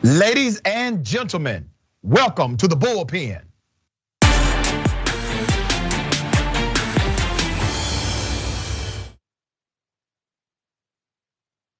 Ladies and gentlemen, welcome to the Bullpen.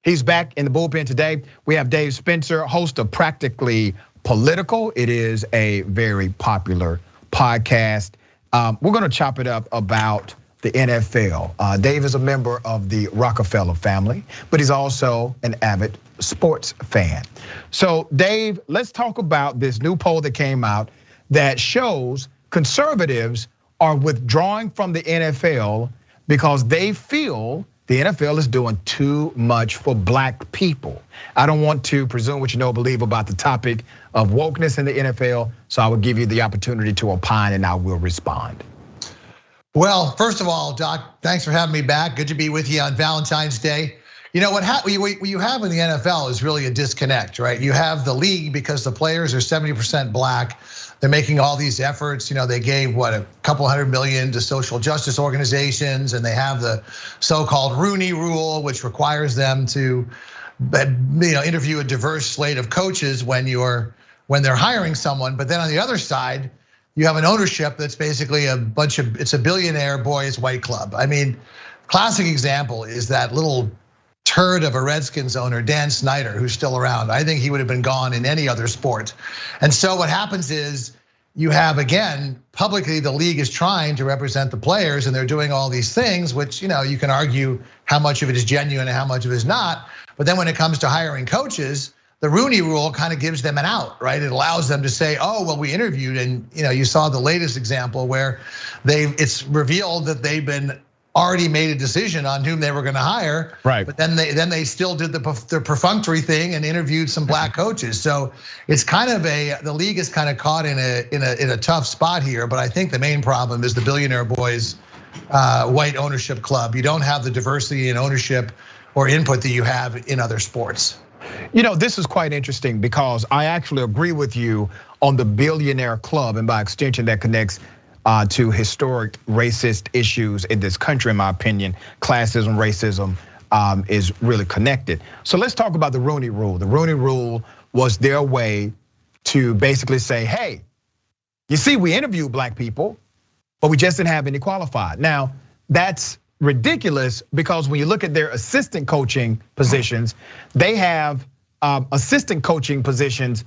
He's back in the Bullpen today. We have Dave Spencer, host of Practically Political. It is a very popular podcast. We're gonna chop it up about the NFL. Dave is a member of the Rockefeller family, but he's also an avid sports fan. So Dave, let's talk about this new poll that came out that shows conservatives are withdrawing from the NFL because they feel the NFL is doing too much for black people. I don't want to presume what you know or believe about the topic of wokeness in the NFL, so I will give you the opportunity to opine and I will respond. Well, first of all, Doc, thanks for having me back. Good to be with you on Valentine's Day. You know what you have in the NFL is really a disconnect, right? You have the league because the players are 70% black. They're making all these efforts. They gave a couple $100 million to social justice organizations, and they have the so-called Rooney Rule, which requires them to, interview a diverse slate of coaches when they're hiring someone. But then on the other side, you have an ownership that's basically it's a billionaire boys white club. I mean, classic example is that little turd of a Redskins owner, Dan Snyder, who's still around. I think he would have been gone in any other sport. And so what happens is you have, again, publicly the league is trying to represent the players and they're doing all these things, which you can argue how much of it is genuine and how much of it is not. But then when it comes to hiring coaches, the Rooney Rule kind of gives them an out, right? It allows them to say, oh, well, we interviewed, and you saw the latest example where it's revealed that they've been already made a decision on whom they were going to hire, right? But then they still did the perfunctory thing and interviewed some black coaches. So it's kind of the league is kind of caught in a tough spot here. But I think the main problem is the billionaire boys white ownership club. You don't have the diversity in ownership or input that you have in other sports. This is quite interesting because I actually agree with you on the billionaire club, and by extension that connects to historic racist issues in this country, in my opinion. Classism, racism is really connected. So let's talk about the Rooney Rule. The Rooney Rule was their way to basically say, hey, you see, we interviewed black people, but we just didn't have any qualified. Now, that's ridiculous because when you look at their assistant coaching positions, they have assistant coaching positions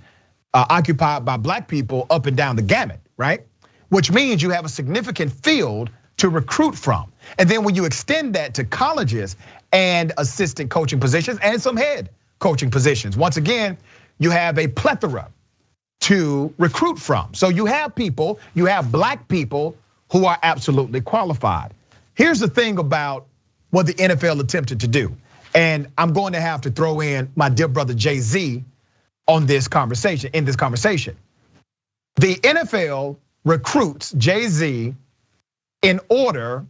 occupied by black people up and down the gamut, right? Which means you have a significant field to recruit from. And then when you extend that to colleges and assistant coaching positions and some head coaching positions, once again, you have a plethora to recruit from. So you have black people who are absolutely qualified. Here's the thing about what the NFL attempted to do. And I'm going to have to throw in my dear brother Jay-Z in this conversation. The NFL recruits Jay-Z in order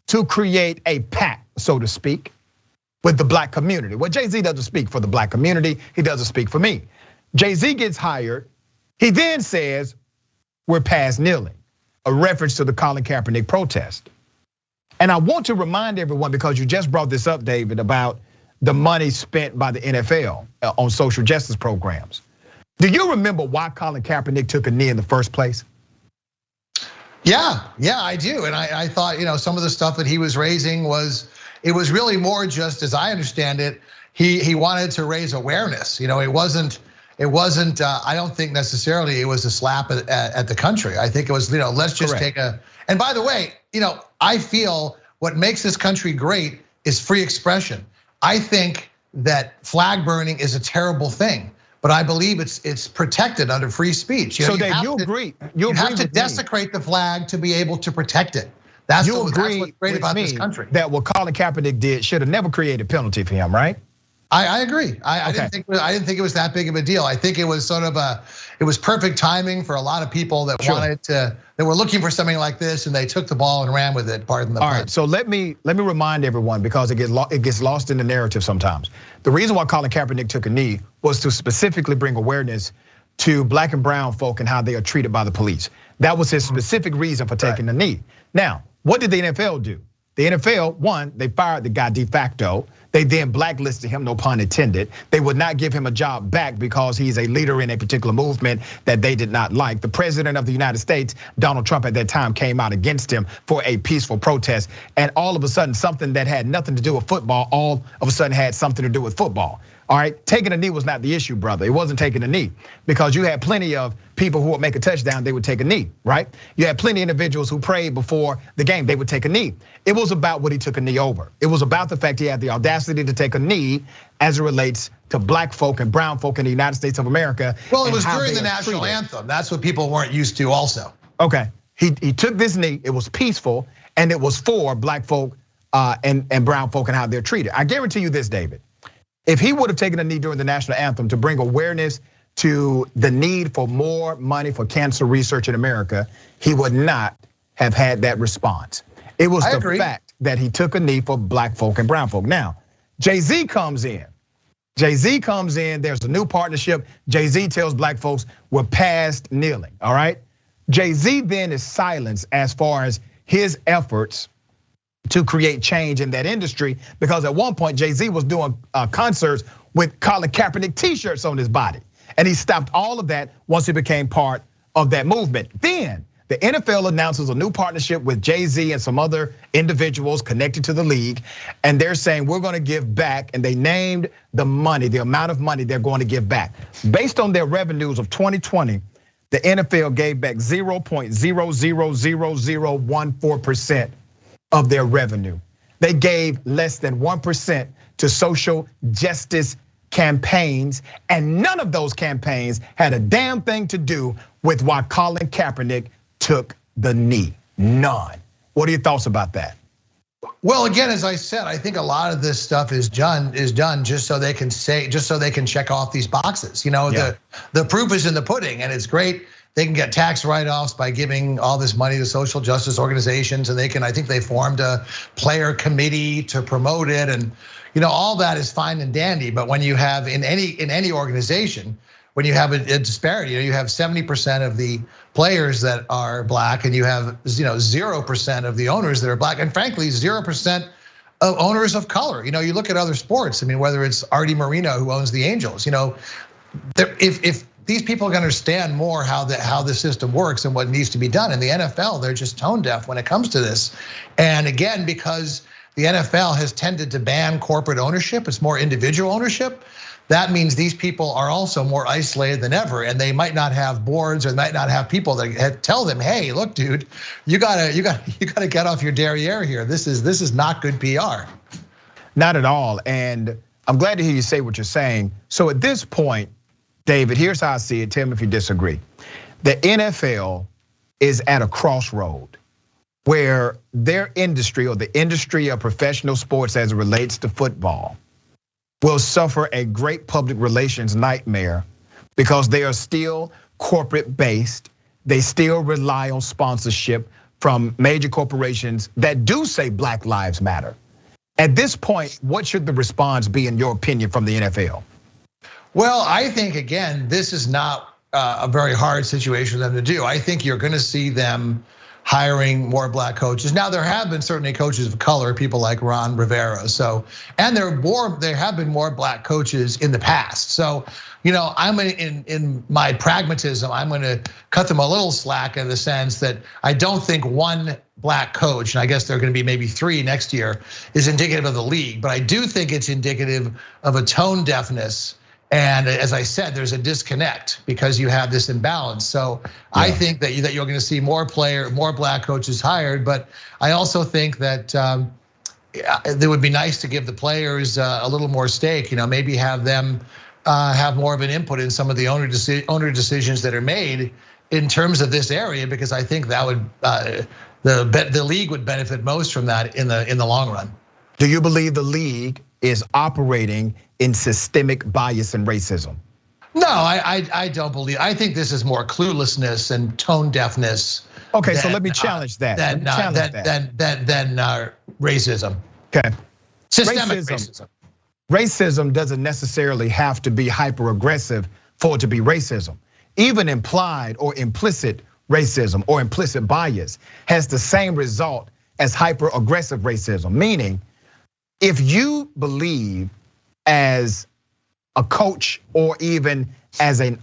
to create a pact, so to speak, with the black community. Well, Jay-Z doesn't speak for the black community, he doesn't speak for me. Jay-Z gets hired, he then says, we're past kneeling, a reference to the Colin Kaepernick protest. And I want to remind everyone, because you just brought this up, David, about the money spent by the NFL on social justice programs. Do you remember why Colin Kaepernick took a knee in the first place? Yeah, I do. And I thought, some of the stuff that he was raising was really more just, as I understand it, he wanted to raise awareness. It wasn't. I don't think necessarily it was a slap at the country. I think it was, let's just Correct. And by the way, I feel what makes this country great is free expression. I think that flag burning is a terrible thing, but I believe it's protected under free speech. So Dave, you agree? You have to desecrate the flag to be able to protect it. That's what's great about this country. That what Colin Kaepernick did should have never created penalty for him, right? I agree. I didn't think it was that big of a deal. I think it was sort of it was perfect timing for a lot of people that that were looking for something like this, and they took the ball and ran with it. Pardon the pun. All right, so let me remind everyone, because it gets lost in the narrative sometimes. The reason why Colin Kaepernick took a knee was to specifically bring awareness to black and brown folk and how they are treated by the police. That was his specific reason for taking the knee. Now, what did the NFL do? The NFL, one, they fired the guy de facto. They then blacklisted him, no pun intended. They would not give him a job back because he's a leader in a particular movement that they did not like. The president of the United States, Donald Trump, at that time came out against him for a peaceful protest. And all of a sudden, something that had nothing to do with football, all of a sudden had something to do with football. All right, taking a knee was not the issue, brother. It wasn't taking a knee, because you had plenty of people who would make a touchdown, they would take a knee, right? You had plenty of individuals who prayed before the game, they would take a knee. It was about what he took a knee over. It was about the fact he had the audacity to take a knee as it relates to black folk and brown folk in the United States of America. Well, it was during the national anthem. That's what people weren't used to also. Okay, he took this knee, it was peaceful, and it was for black folk and brown folk and how they're treated. I guarantee you this, David. If he would have taken a knee during the national anthem to bring awareness to the need for more money for cancer research in America, he would not have had that response. It was the fact that he took a knee for black folk and brown folk. Now, Jay-Z comes in. Jay-Z comes in, there's a new partnership. Jay-Z tells black folks, we're past kneeling, all right? Jay-Z then is silenced as far as his efforts to create change in that industry, because at one point Jay-Z was doing concerts with Colin Kaepernick t-shirts on his body. And he stopped all of that once he became part of that movement. Then the NFL announces a new partnership with Jay-Z and some other individuals connected to the league. And they're saying we're gonna give back, and they named the money, the amount of money they're going to give back. Based on their revenues of 2020, the NFL gave back 0.000014% of their revenue. They gave less than 1% to social justice campaigns, and none of those campaigns had a damn thing to do with why Colin Kaepernick took the knee. None. What are your thoughts about that? Well, again, as I said, I think a lot of this stuff is done just so they can check off these boxes. The proof is in the pudding, and it's great. They can get tax write-offs by giving all this money to social justice organizations, and I think they formed a player committee to promote it, and all that is fine and dandy. But when you have in any organization, when you have a disparity, you have 70% of the players that are black, and you have 0% of the owners that are black, and frankly 0% of owners of color. You look at other sports. I mean, whether it's Artie Moreno who owns the Angels, if these people can understand more how the system works and what needs to be done. In the NFL, they're just tone deaf when it comes to this. And again, because the NFL has tended to ban corporate ownership, it's more individual ownership. That means these people are also more isolated than ever, and they might not have boards, or might not have people that tell them, "Hey, look, dude, you gotta get off your derriere here. This is not good PR." Not at all. And I'm glad to hear you say what you're saying. So at this point, David, here's how I see it. Tell me if you disagree. The NFL is at a crossroad where their industry, or the industry of professional sports as it relates to football, will suffer a great public relations nightmare, because they are still corporate based. They still rely on sponsorship from major corporations that do say Black Lives Matter. At this point, what should the response be, in your opinion, from the NFL? Well, I think, again, this is not a very hard situation for them to do. I think you're gonna see them hiring more black coaches. Now, there have been certainly coaches of color, people like Ron Rivera. And there have been more black coaches in the past. So, I'm in my pragmatism, I'm gonna cut them a little slack in the sense that I don't think one black coach, and I guess there are gonna be maybe 3 next year, is indicative of the league. But I do think it's indicative of a tone deafness. And as I said, there's a disconnect because you have this imbalance. So I think that you're going to see more black coaches hired, but I also think that it would be nice to give the players a little more stake. Maybe have them have more of an input in some of the owner decisions that are made in terms of this area, because I think that would the league would benefit most from that in the long run. Do you believe the league is operating in systemic bias and racism? No, I don't believe. I think this is more cluelessness and tone deafness. Okay, so let me challenge that. Than racism. Okay. Systemic racism. Racism doesn't necessarily have to be hyper aggressive for it to be racism. Even implied or implicit racism or implicit bias has the same result as hyper-aggressive racism, meaning if you believe as a coach or even as an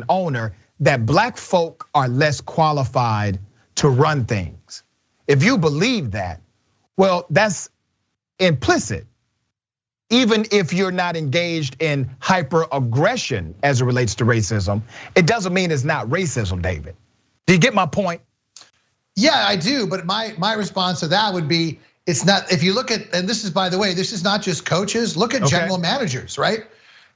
owner that black folk are less qualified to run things, if you believe that, well, that's implicit. Even if you're not engaged in hyper-aggression as it relates to racism, it doesn't mean it's not racism, David. Do you get my point? Yeah, I do, but my response to that would be, it's not, if you look at, and this is, by the way, this is not just coaches, look at general managers, right?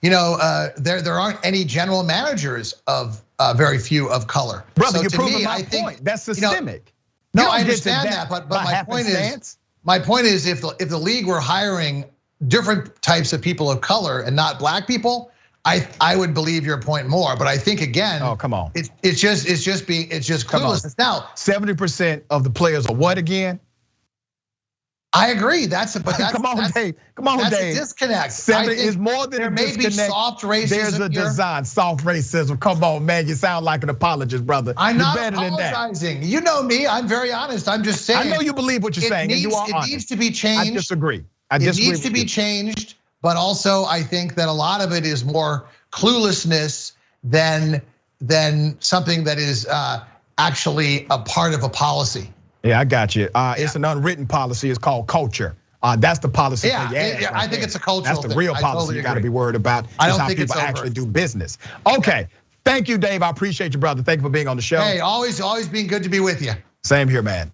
There aren't any general managers of very few of color. Brother, you're proving my point. That's systemic. No, I understand that, but my point is, if the league were hiring different types of people of color and not black people, I would believe your point more. But I think again, oh come on, it's just cluelessness. Now, 70% of the players are what again? I agree. Come on, Dave. That's a disconnect. 70 is more than there a may disconnect. Be soft racism. There's a design, soft racism. Come on, man. You sound like an apologist, brother. I'm not better apologizing. You know me. I'm very honest. I'm just saying. I know you believe what you're saying, and you are honest. It needs to be changed. I disagree. It needs to be changed, but also I think that a lot of it is more cluelessness than something that is actually a part of a policy. Yeah, I got you. It's an unwritten policy. It's called culture. That's the policy. Yeah, I think it's a cultural. That's the real policy you got to be worried about. I don't how think people it's actually do business. Okay, thank you, Dave. I appreciate you, brother. Thank you for being on the show. Hey, always being good to be with you. Same here, man.